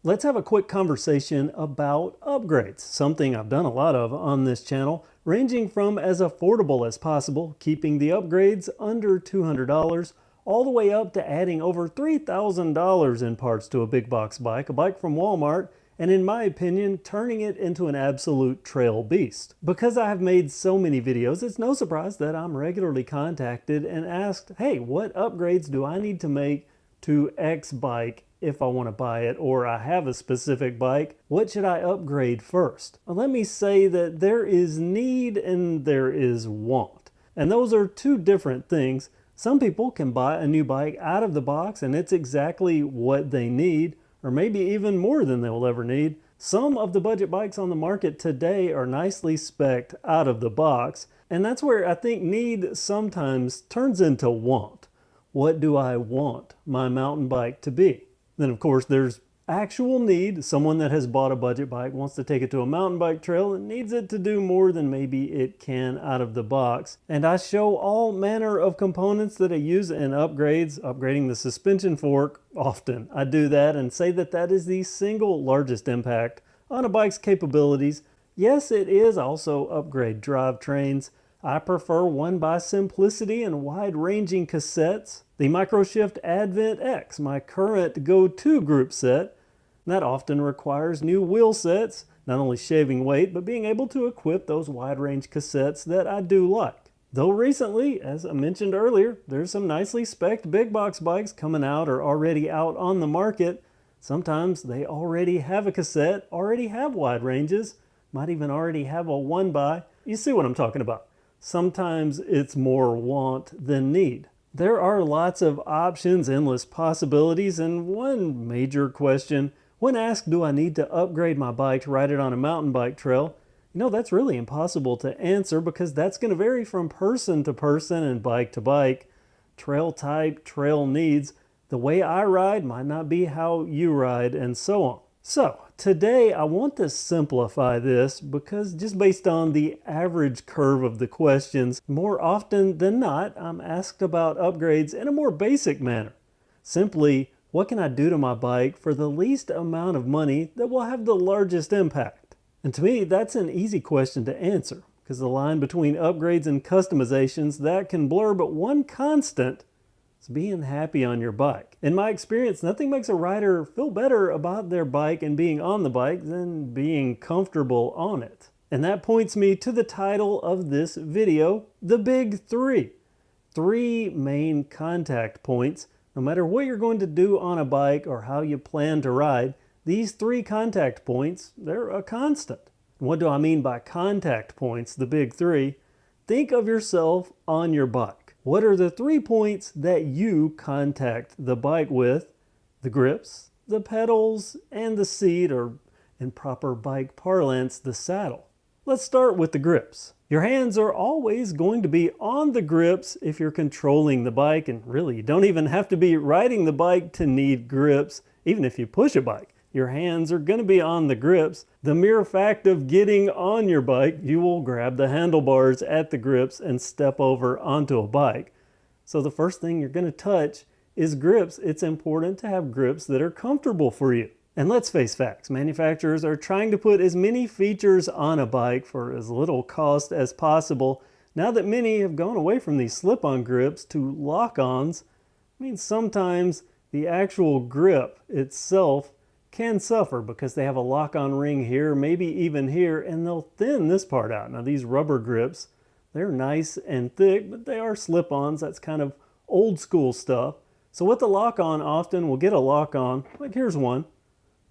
Let's have a quick conversation about upgrades, something I've done a lot of on this channel, ranging from as affordable as possible, keeping the upgrades under $200, all the way up to adding over $3,000 in parts to a big box bike, a bike from Walmart, and in my opinion, turning it into an absolute trail beast. Because I have made so many videos, it's no surprise that I'm regularly contacted and asked, hey, what upgrades do I need to make to X bike if I want to buy it, or I have a specific bike, what should I upgrade first? Well, let me say that there is need and there is want. And those are two different things. Some people can buy a new bike out of the box and it's exactly what they need, or maybe even more than they will ever need. Some of the budget bikes on the market today are nicely spec'd out of the box, and that's where I think need sometimes turns into want. What do I want my mountain bike to be? Then of course there's actual need. Someone that has bought a budget bike wants to take it to a mountain bike trail and needs it to do more than maybe it can out of the box. And I show all manner of components that I use in upgrades, upgrading the suspension fork often. I do that and say that that is the single largest impact on a bike's capabilities. Yes, it is also upgrade drivetrains. I prefer one by simplicity and wide-ranging cassettes. The Microshift Advent X, my current go-to group set, that often requires new wheel sets, not only shaving weight, but being able to equip those wide-range cassettes that I do like. Though recently, as I mentioned earlier, there's some nicely spec'd big box bikes coming out or already out on the market. Sometimes they already have a cassette, already have wide ranges, might even already have a one-by. You see what I'm talking about. Sometimes it's more want than need. There are lots of options, endless possibilities, and one major question, when asked, do I need to upgrade my bike to ride it on a mountain bike trail? You know, that's really impossible to answer because that's going to vary from person to person and bike to bike. Trail type, trail needs. The way I ride might not be how you ride, and so on. So, today I want to simplify this because just based on the average curve of the questions, more often than not, I'm asked about upgrades in a more basic manner. Simply, what can I do to my bike for the least amount of money that will have the largest impact? And to me, that's an easy question to answer because the line between upgrades and customizations, that can blur, but one constant is being happy on your bike. In my experience, nothing makes a rider feel better about their bike and being on the bike than being comfortable on it. And that points me to the title of this video, the Big Three. Three main contact points. No matter what you're going to do on a bike or how you plan to ride, these three contact points, they're a constant. What do I mean by contact points, the big three? Think of yourself on your bike. What are the 3 points that you contact the bike with? The grips, the pedals, and the seat, or in proper bike parlance, the saddle. Let's start with the grips. Your hands are always going to be on the grips if you're controlling the bike, and really you don't even have to be riding the bike to need grips, even if you push a bike. Your hands are going to be on the grips. The mere fact of getting on your bike, you will grab the handlebars at the grips and step over onto a bike. So the first thing you're going to touch is grips. It's important to have grips that are comfortable for you. And let's face facts, manufacturers are trying to put as many features on a bike for as little cost as possible. Now that many have gone away from these slip-on grips to lock-ons, I mean sometimes the actual grip itself can suffer because they have a lock-on ring here, maybe even here, and they'll thin this part out. Now these rubber grips, they're nice and thick, but they are slip-ons. That's kind of old school stuff. So with the lock-on, often we'll get a lock-on, like here's one.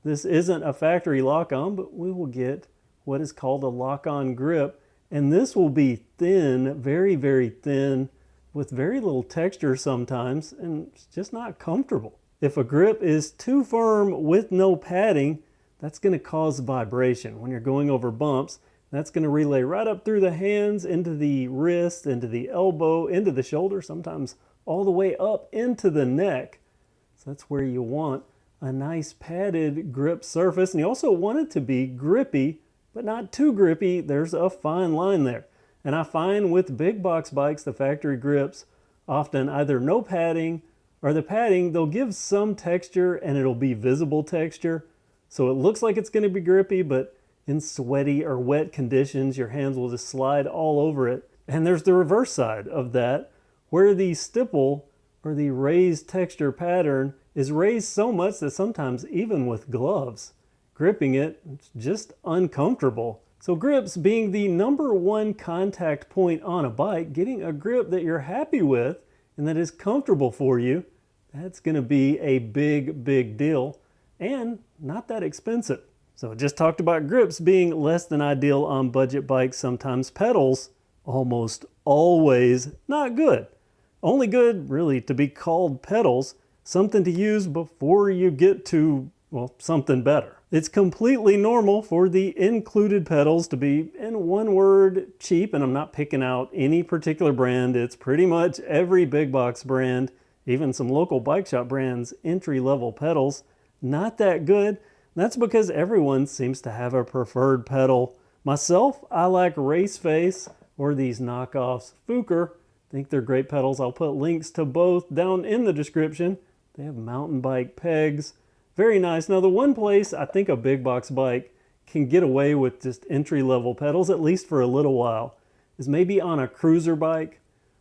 This isn't a factory lock-on, but we will get what is called a lock-on grip, and this will be thin, very, very thin, with very little texture sometimes, and it's just not comfortable. If a grip is too firm with no padding, that's going to cause vibration. When you're going over bumps, that's going to relay right up through the hands, into the wrist, into the elbow, into the shoulder, sometimes all the way up into the neck. So that's where you want a nice padded grip surface. And you also want it to be grippy, but not too grippy. There's a fine line there. And I find with big box bikes, the factory grips, often either no padding, or the padding, they'll give some texture and it'll be visible texture. So it looks like it's going to be grippy, but in sweaty or wet conditions, your hands will just slide all over it. And there's the reverse side of that, where the stipple or the raised texture pattern is raised so much that sometimes even with gloves, gripping it, it's just uncomfortable. So grips being the #1 contact point on a bike, getting a grip that you're happy with and that is comfortable for you, that's going to be a big, big deal and not that expensive. So I just talked about grips being less than ideal on budget bikes. Sometimes pedals, almost always not good. Only good really to be called pedals, something to use before you get to, well, something better. It's completely normal for the included pedals to be, in one word, cheap, and I'm not picking out any particular brand. It's pretty much every big box brand, even some local bike shop brands, entry-level pedals, not that good. That's because everyone seems to have a preferred pedal. Myself, I like Race Face or these knockoffs Fuker. I think they're great pedals. I'll put links to both down in the description. They have mountain bike pegs. Very nice. Now the one place I think a big box bike can get away with just entry-level pedals, at least for a little while, is maybe on a cruiser bike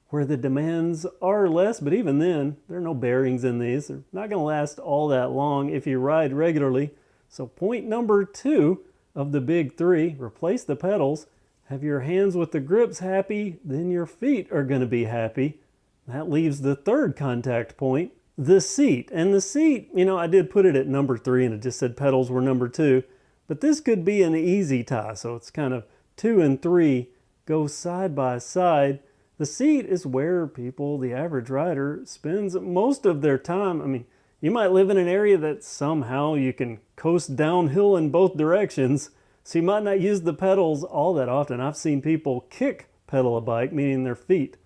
where the demands are less, but even then, there are no bearings in these. They're not going to last all that long if you ride regularly. So point #2 of the big 3, replace the pedals. Have your hands with the grips happy, then your feet are going to be happy. That leaves the 3rd contact point, the seat. And the seat, I did put it at #3 and it just said pedals were #2, but this could be an easy tie. So it's kind of 2 and 3 go side by side. The seat is where people, the average rider, spends most of their time. You might live in an area that somehow you can coast downhill in both directions, so you might not use the pedals all that often. I've seen people kick pedal a bike, meaning their feet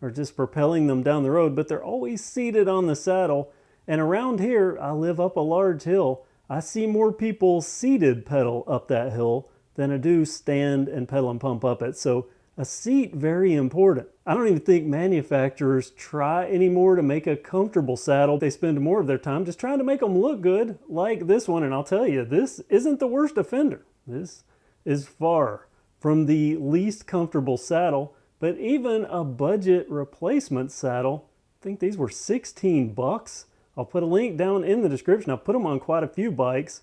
are just propelling them down the road, but they're always seated on the saddle. And around here, I live up a large hill. I see more people seated pedal up that hill than I do stand and pedal and pump up it. So a seat, very important. I don't even think manufacturers try anymore to make a comfortable saddle. They spend more of their time just trying to make them look good, like this one. And I'll tell you, this isn't the worst offender. This is far from the least comfortable saddle, but even a budget replacement saddle, I think these were 16 bucks. I'll put a link down in the description. I've put them on quite a few bikes.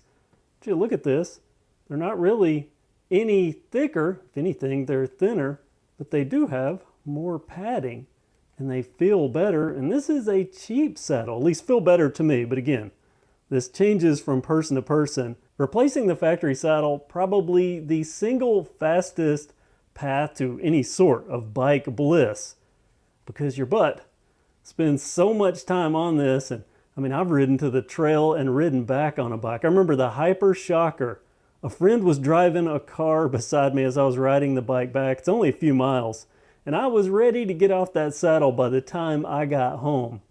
Gee, look at this. They're not really any thicker. If anything, they're thinner, but they do have more padding and they feel better. And this is a cheap saddle, at least feel better to me. But again, this changes from person to person. Replacing the factory saddle, probably the single fastest path to any sort of bike bliss, because your butt spends so much time on this. And I've ridden to the trail and ridden back on a bike. I remember the Hyper Shocker. A friend was driving a car beside me as I was riding the bike back. It's only a few miles. And I was ready to get off that saddle by the time I got home.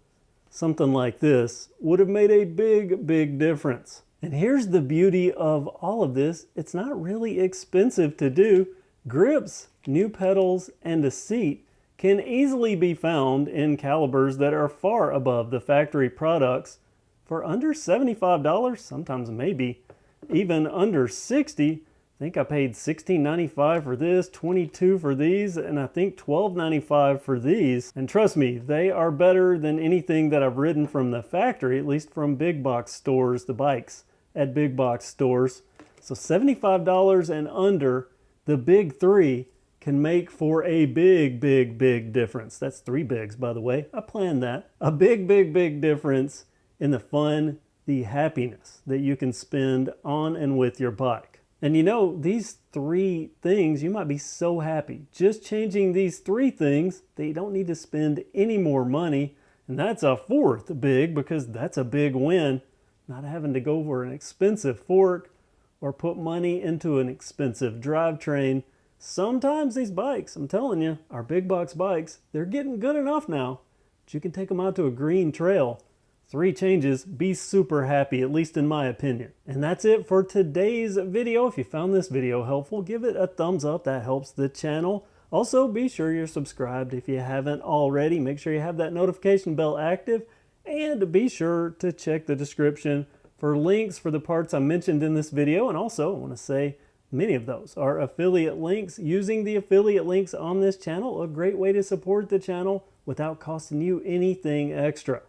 Something like this would have made a big, big difference. And here's the beauty of all of this. It's not really expensive to do. Grips, new pedals, and a seat can easily be found in calibers that are far above the factory products for under $75, sometimes maybe even under $60. I think I paid $16.95 for this, $22 for these, and I think $12.95 for these. And trust me, they are better than anything that I've ridden from the factory, at least from big box stores, the bikes at big box stores. So $75 and under, the big 3 can make for a big, big, big difference. That's 3 bigs, by the way. I planned that. A big, big, big difference in the fun, the happiness that you can spend on and with your bike. And these 3 things, you might be so happy just changing these 3 things that you don't need to spend any more money. And that's a 4th big, because that's a big win. Not having to go for an expensive fork or put money into an expensive drivetrain. Sometimes these bikes, I'm telling you, our big box bikes, they're getting good enough now that you can take them out to a green trail. 3 changes, be super happy, at least in my opinion. And that's it for today's video. If you found this video helpful, give it a thumbs up. That helps the channel. Also, be sure you're subscribed if you haven't already. Make sure you have that notification bell active. And be sure to check the description for links for the parts I mentioned in this video. And also, I want to say many of those are affiliate links. Using the affiliate links on this channel, a great way to support the channel without costing you anything extra.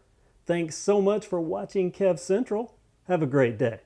Thanks so much for watching KevCentral. Have a great day.